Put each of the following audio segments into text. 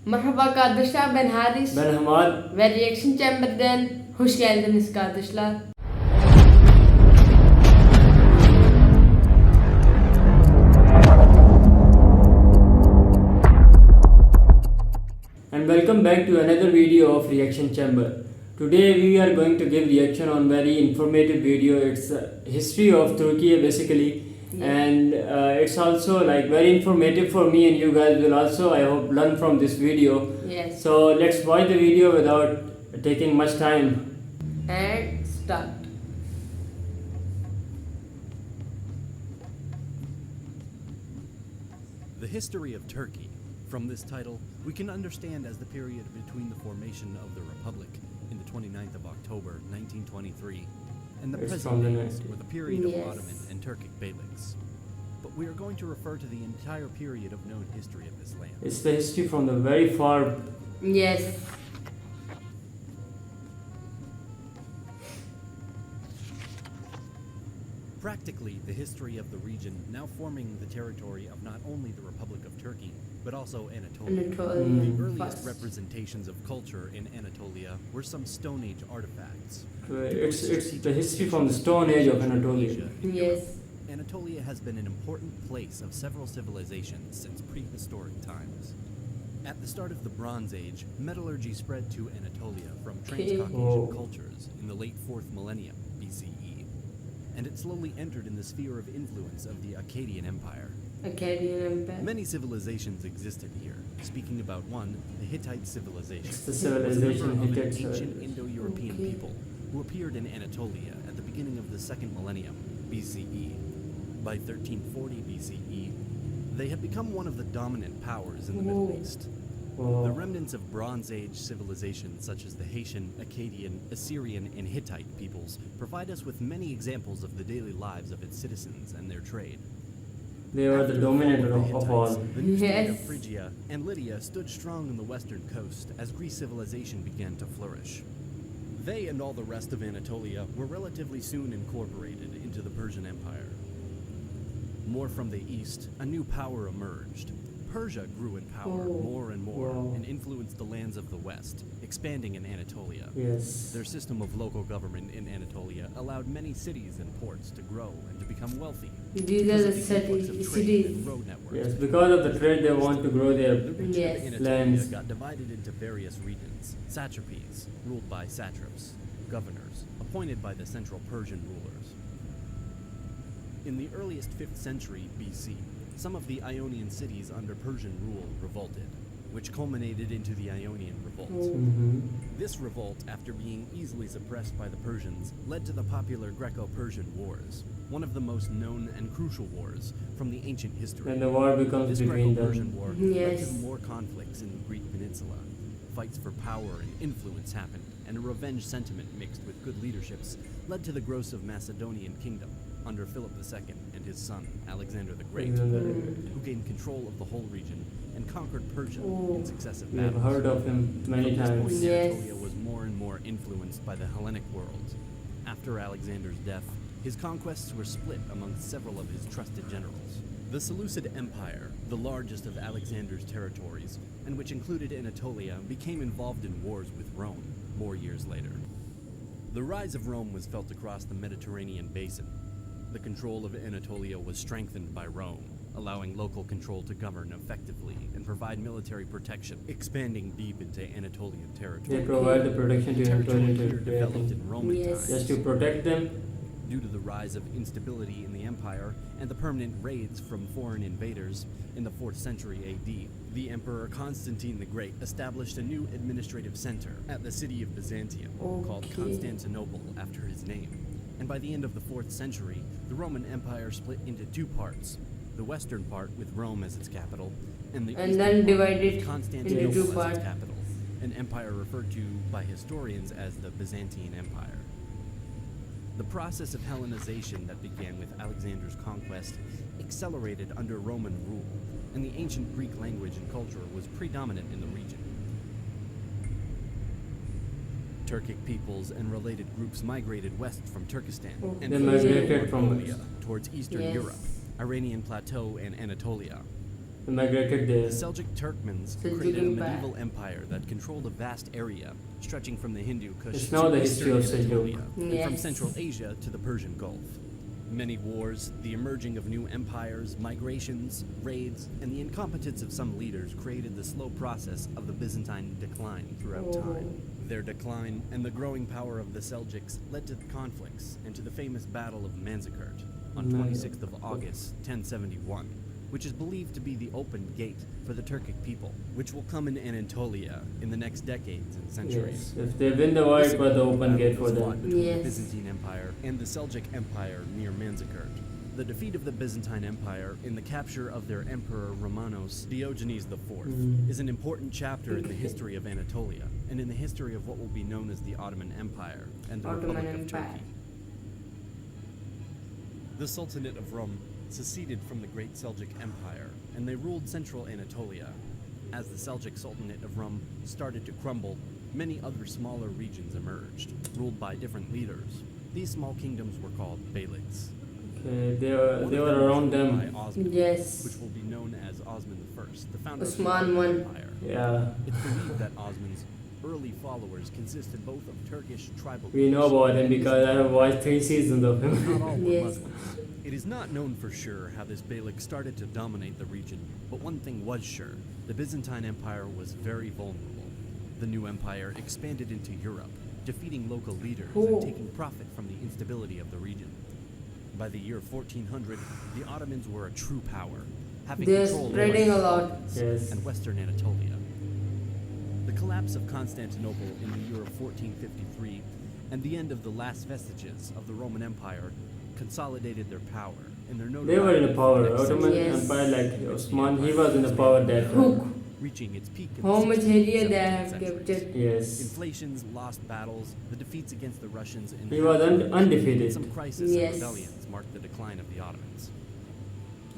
Merhaba kardeşler, ben Haris. Ben Hamad. Ve Reaction Chamber'den hoş geldiniz kardeşler. And welcome back to another video of Reaction Chamber. Today we are going to give reaction on very informative video. It's history of Turkey basically. Yeah. And it's also like very informative for me, and you guys will also, I hope, learn from this video. Yes. So let's watch the video without taking much time. And start. The history of Turkey. From this title, we can understand as the period between the formation of the Republic in the 29th of October 1923 and the It's present from the days, 90s. or the period Yes. of Ottoman and Turkic beyliks. But we are going to refer to the entire period of known history of this land. It's the history from the very far. Yes. Practically, the history of the region now forming the territory of not only the Republic of Turkey, but also Anatolia. Anatolia. The earliest first. representations of culture in Anatolia were some Stone Age artifacts. It's the history from the Stone Age of Anatolia. Asia and Yes. Europe. Anatolia has been an important place of several civilizations since prehistoric times. At the start of the Bronze Age, metallurgy spread to Anatolia from Transcaucasian Oh. cultures in the late 4th millennium BCE, and it slowly entered in the sphere of influence of the Akkadian Empire. Akkadian Empire. Many civilizations existed here. Speaking about one, the Hittite civilization. It's the was a civilization, member of an Hittite ancient civilization. Indo-European Okay. people who appeared in Anatolia at the beginning of the 2nd millennium BCE. By 1340 BCE, they had become one of the dominant powers in the Middle Whoa. East. The Wow. remnants of Bronze Age civilizations such as the Haitian, Akkadian, Assyrian, and Hittite peoples provide us with many examples of the daily lives of its citizens and their trade. They were After the the dominant fall of the of all. Hittites, the new state of Yes. Phrygia and Lydia stood strong on the western coast as Greek civilization began to flourish. They and all the rest of Anatolia were relatively soon incorporated into the Persian Empire. More from the east, a new power emerged. Persia grew in power Oh. more and more Wow. and influenced the lands of the west, expanding in Anatolia. Yes. Their system of local government in Anatolia allowed many cities and ports to grow and to become wealthy. These because are of the the influx of trade cities. and road networks. Yes, because of the trade they want to grow The their. region Yes. of Anatolia Lands. got divided into various regions, satrapies, ruled by satraps, governors, appointed by the central Persian rulers. In the earliest 5th century BC, some of the Ionian cities under Persian rule revolted, which culminated into the Ionian Revolt. Oh. Mhm. This revolt, after being easily suppressed by the Persians, led to the popular Greco-Persian Wars, one of the most known and crucial wars from the ancient history. When the war becomes This between Greco-Persian them. War Yes. led to more conflicts in the Greek peninsula. Fights for power and influence happened, and a revenge sentiment mixed with good leaderships led to the growth of Macedonian kingdom under Philip II and his son Alexander the Great, who gained control of the whole region and conquered Persia Oh. in successive We have battles. heard of him many From this point, times. Yes. Anatolia was more and more influenced by the Hellenic world. After Alexander's death, his conquests were split among several of his trusted generals. The Seleucid Empire, the largest of Alexander's territories, and which included Anatolia, became involved in wars with Rome more years later. The rise of Rome was felt across the Mediterranean basin. The control of Anatolia was strengthened by Rome, allowing local control to govern effectively and provide military protection, expanding deep into Anatolian They territory. provide the protection to The territory Anatolian here territory. I developed think. in Roman Yes. times. Just to protect them. Due to the rise of instability in the empire and the permanent raids from foreign invaders in the 4th century AD, the Emperor Constantine the Great established a new administrative center at the city of Byzantium, called Okay. Constantinople after his name. And by the end of the 4th century, the Roman Empire split into two parts, the western part with Rome as its capital, and the And eastern then part divided with Constantinople into two as parts. its capital, an empire referred to by historians as the Byzantine Empire. The process of Hellenization that began with Alexander's conquest accelerated under Roman rule, and the ancient Greek language and culture was predominant in the region. Turkic peoples and related groups migrated west from Turkestan and They further migrated north from Mongolia towards Eastern Yes. Europe, Iranian Plateau, and Anatolia. migrated there. The Seljuk Turkmens Seljuk created a Empire. medieval empire that controlled a vast area stretching from the Hindu Kush It's now to the history eastern of Seljuk. Anatolia, and from Yes. Central Asia to the Persian Gulf. Many wars, the emerging of new empires, migrations, raids, and the incompetence of some leaders created the slow process of the Byzantine decline throughout Oh. time. Their decline and the growing power of the Seljuks led to conflicts and to the famous Battle of Manzikert on 26th of August, 1071, which is believed to be the open gate for the Turkic people, which will come in Anatolia in the next decades and centuries. Yes, if they win the war, it was the open gate for them. Between Yes. the Byzantine Empire and the Seljuk Empire near Manzikert. The defeat of the Byzantine Empire in the capture of their emperor Romanos Diogenes IV is an important chapter in the history of Anatolia and in the history of what will be known as the Ottoman Empire and the Ottoman Republic of Empire. Turkey. The Sultanate of Rum seceded from the Great Seljuk Empire, and they ruled central Anatolia. As the Seljuk Sultanate of Rum started to crumble, many other smaller regions emerged, ruled by different leaders. These small kingdoms were called beyliks. Okay, they One were of they them were was around ruled them. by Osman, Yes. which will be known as Osman I, the founder of the Osman Ottoman one. Empire. Yeah, It's believed that Osman's early followers consisted both of Turkish tribal we know groups about him and because I have watched 3 seasons of Not him. all were Yes. Muslims. It is not known for sure how this beylik started to dominate the region, but one thing was sure: the Byzantine Empire was very vulnerable. The new empire expanded into Europe, defeating local leaders Oh. and taking profit from the instability of the region. By the year 1400, the Ottomans were a true power, having They're control over spreading the a lot. Balkans Yes. and western Anatolia. The collapse of Constantinople in the year of 1453 and the end of the last vestiges of the Roman Empire consolidated their power and their notoriety. They were in the for power. the next Ottoman century. Yes. Empire, like Osman, he was in the power that time. Reaching its peak in How the much 16th area and they 17th have centuries. captured? Yes, Inflations, lost battles, the defeats against the Russians, and he was undefeated. some crisis Yes. and rebellions marked the decline of the Ottomans.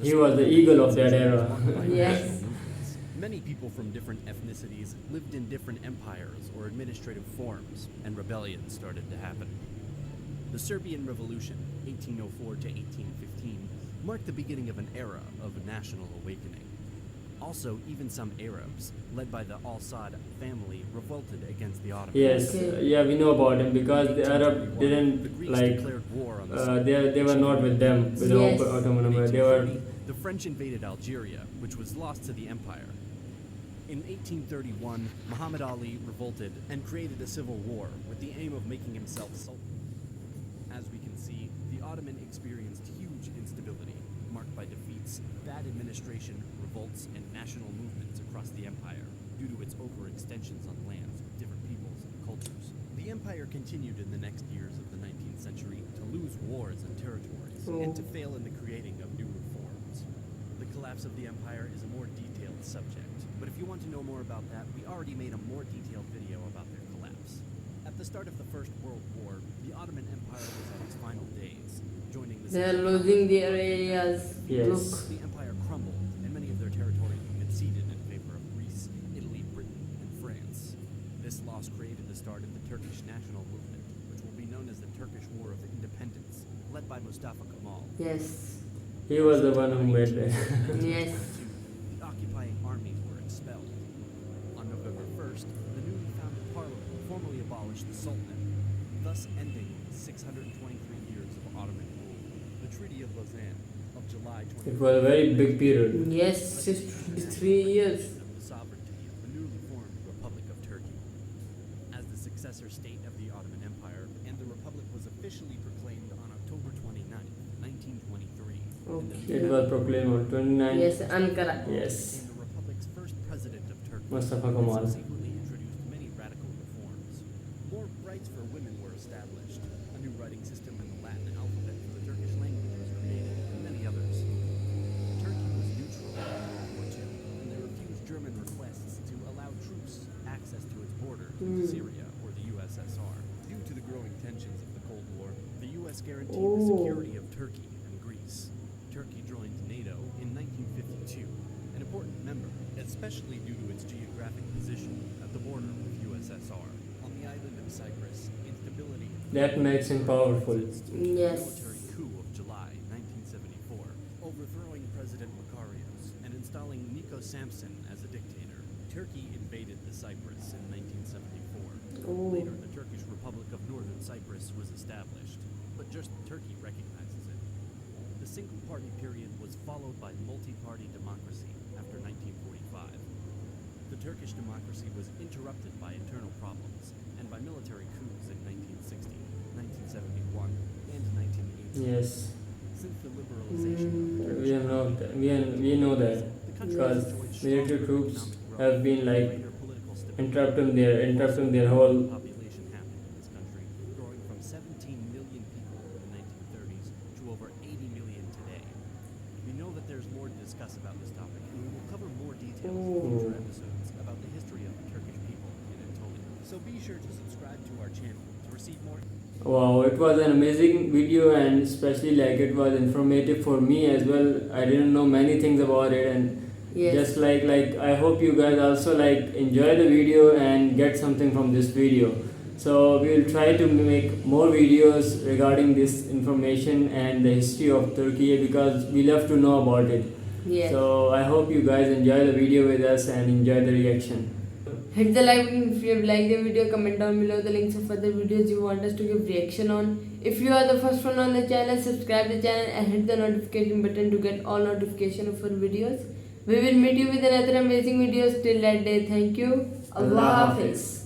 He was the eagle of that era. Yes. Many people from different ethnicities lived in different empires or administrative forms, and rebellions started to happen. The Serbian Revolution, 1804 to 1815, marked the beginning of an era of national awakening. Also, even some Arabs, led by the Al-Saud family, revolted against the Ottomans. Yes, Okay. yeah, we know about him because the Arab the didn't Greeks like. declared war on the They were not with them with Yes. the Ottoman In Empire. They were 1830, the French invaded Algeria, which was lost to the empire. In 1831, Muhammad Ali revolted and created a civil war with the aim of making himself sultan. As we can see, the Ottoman experienced huge instability, marked by defeats, bad administration, revolts, and national movements across the empire due to its overextensions on lands with different peoples and cultures. The empire continued in the next years of the 19th century to lose wars and territories and to fail in the creating of new reforms. The collapse of the empire is a more detailed subject, but if you want to know more about that, we already made a more detailed video about their collapse. At the start of the First World War, the Ottoman Empire was at its final days, joining the They are Central losing Powers. their areas. Yes. Look. The empire crumbled, and many of their territories were conceded in favor of Greece, Italy, Britain, and France. This loss created the start of the Turkish national movement, which will be known as the Turkish War of Independence, led by Mustafa Kemal. Yes. he was the one who made that. Yes. The occupying armies were expelled. On November 1st, the newly founded parliament formally abolished the Sultanate, thus ending 623 years of Ottoman rule. The Treaty of Lausanne of July 20. It was a very big period. Yes. Just 3 years. Of the sovereignty of the newly formed Republic of Turkey. As the successor state of the Ottoman Empire, and the Republic was officially proclaimed on October 29th, 1923. And the Okay. It was proclaimed on 29. Yes, Ankara. Yes. became the Republic's first president of Turkey. Mustafa and Kemal. subsequently introduced many radical reforms. More rights for women were established. A new writing system in the Latin alphabet for the Turkish language was created, and many others. Turkey was neutral in World War II, and they refused German requests to allow troops access to its border into Syria or the USSR. Due to the growing tensions of the Cold War, the U.S. guaranteed the security of Turkey and Greece. Turkey joined NATO in 1952, an important member, especially due to its geographic position at the border with USSR. On the island of Cyprus, instability That makes him powerful. Yes. military coup of July 1974, overthrowing President Makarios and installing Nikos Samson as a dictator. Turkey invaded the Cyprus in 1974. Oh. Later, the Turkish Republic of Northern Cyprus was established, but just Turkey recognizes it. The single-party period was followed by multi-party democracy after 1945. The Turkish democracy was interrupted by internal problems and by military coups in 1960, 1971, and 1980. Yes. Since the liberalization of the Turkish We know that the country because has enjoyed military strong troops economic growth, have been like greater political stability. interrupting their whole. Population happened in this country, growing from 17 million people in the 1930s to over 80 million today. We know that there's more to discuss about this topic, and we will cover more details in future episodes about the history of the Turkish people in Anatolia. So be sure to subscribe to our channel to receive more. Wow, it was an amazing video, and especially like it was informative for me as well. I didn't know many things about it, and Yes. just like I hope you guys also like enjoy the video and get something from this video. So we will try to make more videos regarding this information and the history of Turkey because we love to know about it. Yes. So I hope you guys enjoy the video with us and enjoy the reaction. Hit the like button if you have liked the video. Comment down below the links of other videos you want us to give reaction on. If you are the first one on the channel, subscribe the channel and hit the notification button to get all notification of our videos. We will meet you with another amazing videos. Till that day, thank you. Allah Hafiz.